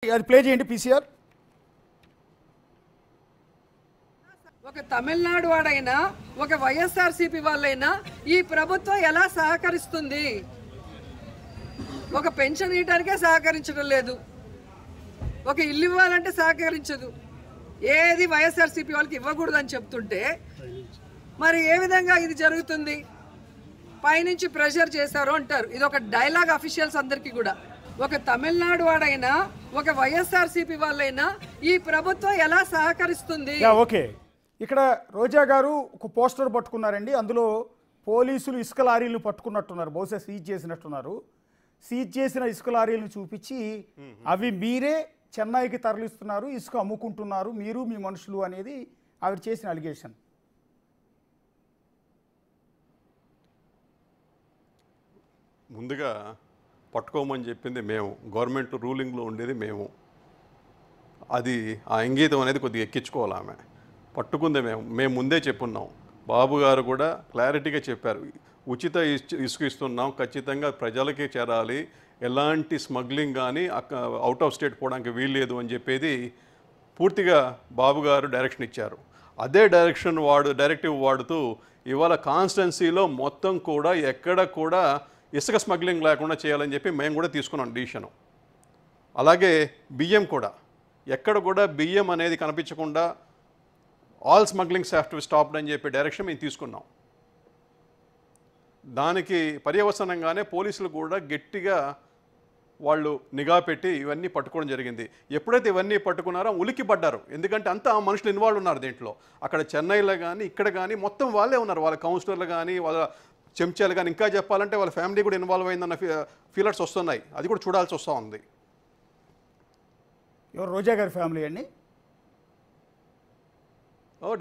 అది ప్లే చేయండి పీసీఆర్. ఒక తమిళనాడు వాడైనా ఒక వైఎస్ఆర్సీపీ వాళ్ళైనా ఈ ప్రభుత్వం ఎలా సహకరిస్తుంది? ఒక పెన్షన్ ఇవ్వడానికే సహకరించడం లేదు, ఒక ఇల్లు ఇవ్వాలంటే సహకరించదు, ఏది వైఎస్ఆర్సీపీ వాళ్ళకి ఇవ్వకూడదని చెప్తుంటే మరి ఏ విధంగా ఇది జరుగుతుంది? పైనుంచి ప్రెషర్ చేశారు అంటారు. ఇది ఒక డైలాగ్ అఫీషియల్స్ అందరికీ కూడా. ఒక తమిళనాడు వాడైనా ఒక వైఎస్ఆర్సీపీ వాళ్ళైనా ఈ ప్రభుత్వం ఎలా సహకరిస్తుంది? ఓకే, ఇక్కడ రోజా గారు ఒక పోస్టర్ పట్టుకున్నారండి. అందులో పోలీసులు ఇసుక లారీలను పట్టుకున్నట్టున్నారు, బహుశా సీజ్ చేసినట్టున్నారు. సీజ్ చేసిన ఇసుక లారీలను చూపించి అవి మీరే చెన్నైకి తరలిస్తున్నారు, ఇసుక అమ్ముకుంటున్నారు మీరు మీ మనుషులు అనేది ఆవిడ చేసిన అలిగేషన్. ముందుగా పట్టుకోమని చెప్పింది మేము, గవర్నమెంట్ రూలింగ్లో ఉండేది మేము. అది ఆ ఇంగీతం అనేది కొద్దిగా ఎక్కించుకోవాలి. ఆమె పట్టుకుందే మేము ముందే చెప్పున్నాం. బాబు గారు కూడా క్లారిటీగా చెప్పారు, ఉచిత ఇసుక ఇస్తున్నాం, ఖచ్చితంగా ప్రజలకి చేరాలి, ఎలాంటి స్మగ్లింగ్ కానీ అవుట్ ఆఫ్ స్టేట్ పోవడానికి వీల్లేదు అని చెప్పేది పూర్తిగా బాబు గారు డైరెక్షన్ ఇచ్చారు. అదే డైరెక్టివ్ వాడుతూ ఇవాళ కాన్స్టిట్యున్సీలో మొత్తం కూడా ఎక్కడ కూడా ఇసుక స్మగ్లింగ్ లేకుండా చేయాలని చెప్పి మేము కూడా తీసుకున్నాం డిసిషను. అలాగే బియ్యం కూడా ఎక్కడ కూడా బియ్యం అనేది కనిపించకుండా all smugglings have to stopped అని చెప్పి డైరెక్షన్ మేము తీసుకున్నాం. దానికి పర్యవసనంగానే పోలీసులు కూడా గట్టిగా వాళ్ళు నిఘా పెట్టి ఇవన్నీ పట్టుకోవడం జరిగింది. ఎప్పుడైతే ఇవన్నీ పట్టుకున్నారో ఉలికి పడ్డారు, ఎందుకంటే అంతా మనుషులు ఇన్వాల్వ్ ఉన్నారు దీంట్లో. అక్కడ చెన్నైలో కానీ ఇక్కడ కానీ మొత్తం వాళ్ళే ఉన్నారు, వాళ్ళ కౌన్సిలర్లు కానీ వాళ్ళ చెంచాలు కానీ, ఇంకా చెప్పాలంటే వాళ్ళ ఫ్యామిలీ కూడా ఇన్వాల్వ్ అయిందన్న ఫీలర్స్ వస్తున్నాయి. అది కూడా చూడాల్సి వస్తూ ఉంది. ఎవరు రోజా గారి ఫ్యామిలీ అండి?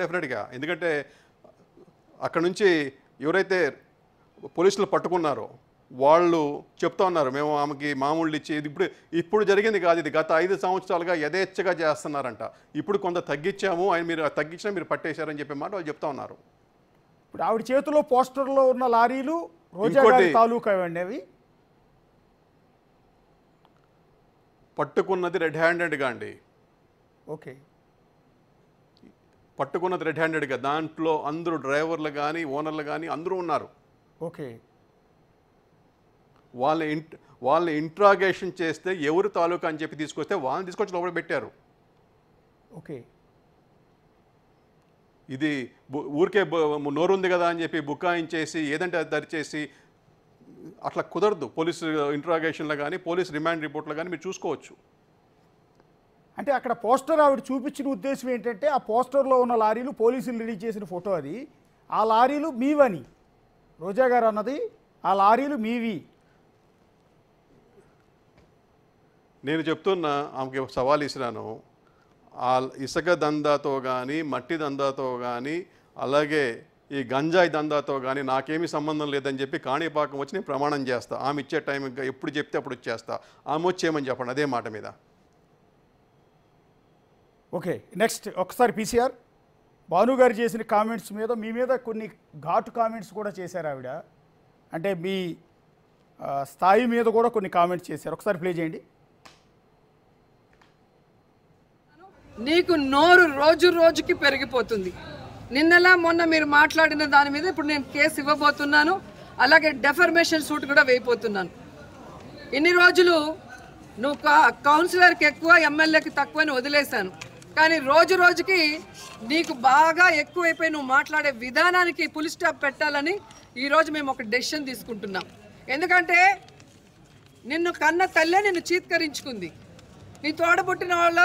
డెఫినెట్గా, ఎందుకంటే అక్కడ నుంచి ఎవరైతే పోలీసులు పట్టుకున్నారో వాళ్ళు చెప్తా ఉన్నారు, మేము ఆమెకి మామూలు ఇచ్చి ఇప్పుడు జరిగింది కాదు, ఇది గత 5 సంవత్సరాలుగా యథేచ్ఛగా చేస్తున్నారంట. ఇప్పుడు కొంత తగ్గించాము, మీరు తగ్గించినా మీరు పట్టేశారని చెప్పే మాట వాళ్ళు చెప్తా ఉన్నారు. ఇప్పుడు ఆవిడ చేతిలో పోస్టర్లో ఉన్న లారీలు రోజా గారి తాలూకా అండి. అవి పట్టుకున్నది రెడ్ హ్యాండెడ్గా అండి. ఓకే, పట్టుకున్నది రెడ్ హ్యాండెడ్గా, దాంట్లో అందరూ డ్రైవర్లు కానీ ఓనర్లు కానీ అందరూ ఉన్నారు. ఓకే, వాళ్ళని ఇంట్రాగేషన్ చేస్తే ఎవరు తాలూకా అని చెప్పి తీసుకొస్తే వాళ్ళని తీసుకొచ్చి లోపల పెట్టారు. ఓకే, ఇది ఊరికే నోరుంది కదా అని చెప్పి బుకాయించేసి ఏదంటే అది దరిచేసి అట్లా కుదరదు. పోలీసు ఇంట్రాగేషన్లో కానీ పోలీసు రిమాండ్ రిపోర్ట్లో కానీ మీరు చూసుకోవచ్చు. అంటే అక్కడ పోస్టర్ ఆవిడ చూపించిన ఉద్దేశం ఏంటంటే ఆ పోస్టర్లో ఉన్న లారీలు పోలీసులు రిలీజ్ చేసిన ఫోటో అది, ఆ లారీలు మీవని రోజా గారు అన్నది, ఆ లారీలు మీవి. నేను చెప్తున్నా, ఆమెకి సవాల్ ఇసిరాను, ఆ ఇసుక దందాతో కానీ మట్టి దందాతో కానీ అలాగే ఈ గంజాయి దందాతో కానీ నాకేమీ సంబంధం లేదని చెప్పి కాణిపాకం వచ్చి నేను ప్రమాణం చేస్తా. ఆమె ఇచ్చే టైం ఎప్పుడు చెప్తే అప్పుడు ఇచ్చేస్తా. ఆమె వచ్చేయమని చెప్పండి అదే మాట మీద. ఓకే, నెక్స్ట్ ఒకసారి పీసీఆర్. భానుగారు చేసిన కామెంట్స్ మీద మీ మీద కొన్ని ఘాటు కామెంట్స్ కూడా చేశారు ఆవిడ, అంటే మీ స్థాయి మీద కూడా కొన్ని కామెంట్స్ చేశారు. ఒకసారి ప్లే చేయండి. నీకు నోరు రోజు రోజుకి పెరిగిపోతుంది. నిన్నలా మొన్న మీరు మాట్లాడిన దాని మీద ఇప్పుడు నేను కేసు ఇవ్వబోతున్నాను, అలాగే డెఫర్మేషన్ సూట్ కూడా వేయబోతున్నాను. ఇన్ని రోజులు నువ్వు కౌన్సిలర్కి ఎక్కువ ఎమ్మెల్యేకి తక్కువ అని వదిలేశాను, కానీ రోజు రోజుకి నీకు బాగా ఎక్కువైపోయి నువ్వు మాట్లాడే విధానానికి ఫుల్ స్టాప్ పెట్టాలని ఈరోజు మేము ఒక డెసిషన్ తీసుకుంటున్నాం. ఎందుకంటే నిన్ను కన్న తల్లే నిన్ను చీత్కరించుకుంది, నీ తోడబుట్టిన వాళ్ళ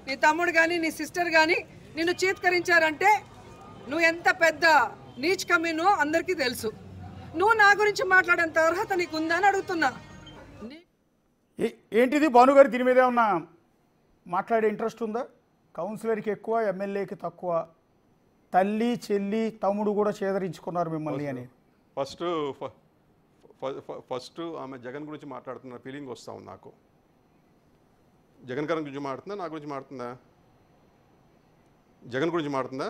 నీ తమ్ముడు కానీ నీ సిస్టర్ కానీ నిన్ను చీత్కరించారంటే నువ్వు ఎంత పెద్ద నీచ్ కమీనో అందరికీ తెలుసు. నువ్వు నా గురించి మాట్లాడేంత అర్హత నీకు ఉందా అని అడుగుతున్నా. ఏంటిది భానుగారు, దీని మీద ఏమన్నా మాట్లాడే ఇంట్రెస్ట్ ఉందా? కౌన్సిలర్కి ఎక్కువ ఎమ్మెల్యేకి తక్కువ, తల్లి చెల్లి తమ్ముడు కూడా చేదరించుకున్నారు మిమ్మల్ని అని. ఫస్ట్ ఆమె జగన్ గురించి మాట్లాడుతున్న ఫీలింగ్ వస్తూ ఉంది నాకు. జగన్ గారి గురించి మాట్లాడుతుందా, నా గురించి మాట్లాడుతుందా? జగన్ గురించి మాట్లాడుతుందా?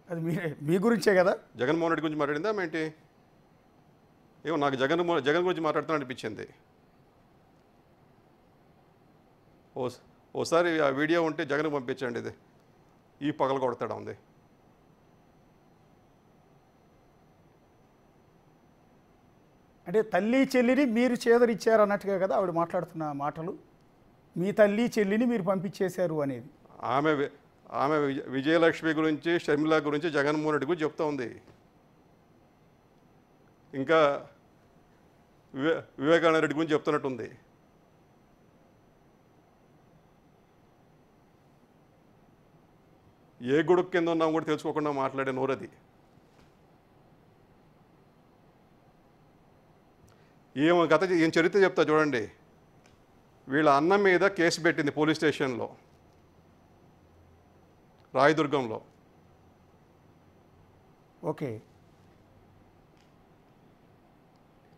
అది మీ గురించే కదా. జగన్మోహన్ రెడ్డి గురించి మాట్లాడిందా ఏంటి? ఏమో నాకు జగన్ గురించి మాట్లాడుతున్నా అనిపించింది. ఓసారి ఆ వీడియో ఉంటే జగన్ పంపించండి, ఇది ఈ పగలు కొడతాడా ఉంది. అంటే తల్లి చెల్లిని మీరు చేదరిచ్చారు అన్నట్టుగా కదా ఆవిడ మాట్లాడుతున్న మాటలు. మీ తల్లి చెల్లిని మీరు పంపించేశారు అనేది. ఆమె విజయలక్ష్మి గురించి, షర్మిల గురించి, జగన్మోహన్ రెడ్డి గురించి చెప్తా ఉంది. ఇంకా వివేకానంద రెడ్డి గురించి చెప్తున్నట్టుంది. ఏ గొడుగు కింద ఉన్నాం కూడా తెలుసుకోకుండా మాట్లాడే నోరది. ఏం చరిత్ర చెప్తా చూడండి. వీళ్ళ అన్న మీద కేసు పెట్టింది పోలీస్ స్టేషన్లో, రాయదుర్గంలో. ఓకే,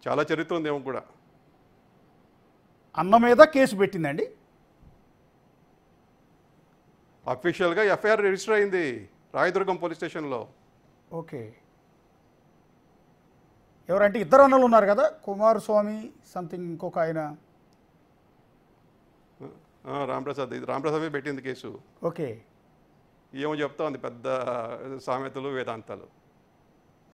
చాలా చరిత్ర ఉంది ఏమో కూడా. అన్న మీద కేసు పెట్టిందండి. అఫీషియల్గా ఎఫ్ఐఆర్ రిజిస్టర్ అయింది రాయదుర్గం పోలీస్ స్టేషన్లో. ఓకే, ఎవరంటే ఇద్దరు అన్నలు ఉన్నారు కదా, కుమారస్వామి సంథింగ్, ఇంకొక ఆయన రాంప్రసాద్ పెట్టింది కేసు. ఓకే, ఏమో చెప్తా ఉంది పెద్ద సామెతలు వేదాంతాలు.